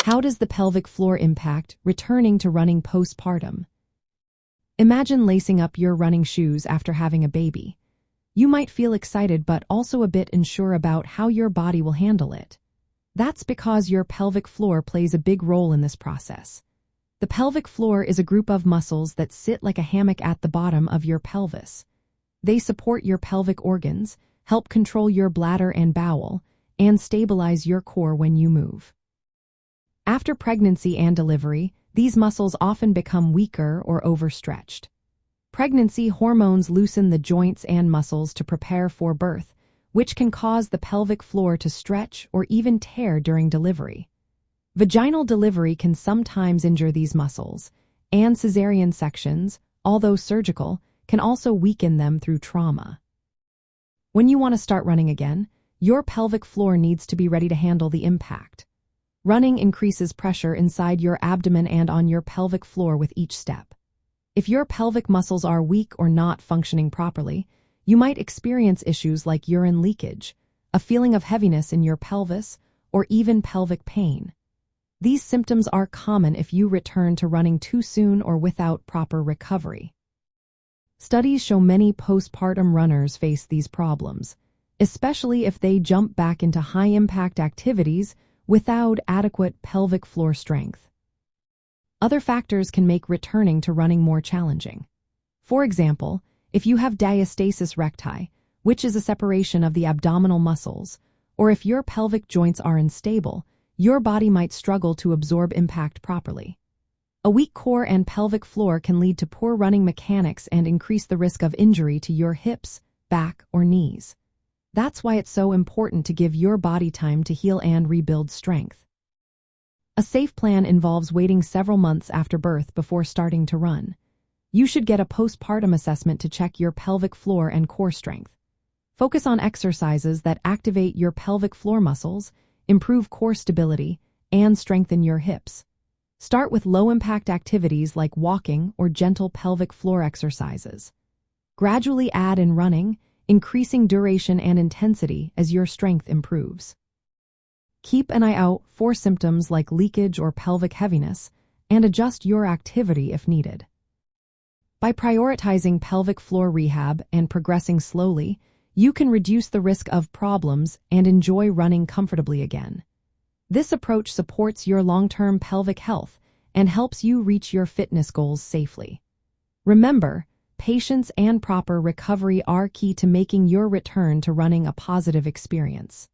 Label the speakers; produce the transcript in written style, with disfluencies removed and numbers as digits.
Speaker 1: How does the pelvic floor impact returning to running postpartum? Imagine lacing up your running shoes after having a baby. You might feel excited but also a bit unsure about how your body will handle it. That's because your pelvic floor plays a big role in this process. The pelvic floor is a group of muscles that sit like a hammock at the bottom of your pelvis. They support your pelvic organs, help control your bladder and bowel, and stabilize your core when you move. After pregnancy and delivery, these muscles often become weaker or overstretched. Pregnancy hormones loosen the joints and muscles to prepare for birth, which can cause the pelvic floor to stretch or even tear during delivery. Vaginal delivery can sometimes injure these muscles, and cesarean sections, although surgical, can also weaken them through trauma. When you want to start running again, your pelvic floor needs to be ready to handle the impact. Running increases pressure inside your abdomen and on your pelvic floor with each step. If your pelvic muscles are weak or not functioning properly, you might experience issues like urine leakage, a feeling of heaviness in your pelvis, or even pelvic pain. These symptoms are common if you return to running too soon or without proper recovery. Studies show many postpartum runners face these problems, especially if they jump back into high-impact activities without adequate pelvic floor strength. Other factors can make returning to running more challenging. For example, if you have diastasis recti, which is a separation of the abdominal muscles, or if your pelvic joints are unstable, your body might struggle to absorb impact properly. A weak core and pelvic floor can lead to poor running mechanics and increase the risk of injury to your hips, back, or knees. That's why it's so important to give your body time to heal and rebuild strength. A safe plan involves waiting several months after birth before starting to run. You should get a postpartum assessment to check your pelvic floor and core strength. Focus on exercises that activate your pelvic floor muscles, improve core stability, and strengthen your hips. Start with low-impact activities like walking or gentle pelvic floor exercises. Gradually add in running, increasing duration and intensity as your strength improves. Keep an eye out for symptoms like leakage or pelvic heaviness, and adjust your activity if needed. By prioritizing pelvic floor rehab and progressing slowly, you can reduce the risk of problems and enjoy running comfortably again. This approach supports your long-term pelvic health and helps you reach your fitness goals safely. Remember, patience and proper recovery are key to making your return to running a positive experience.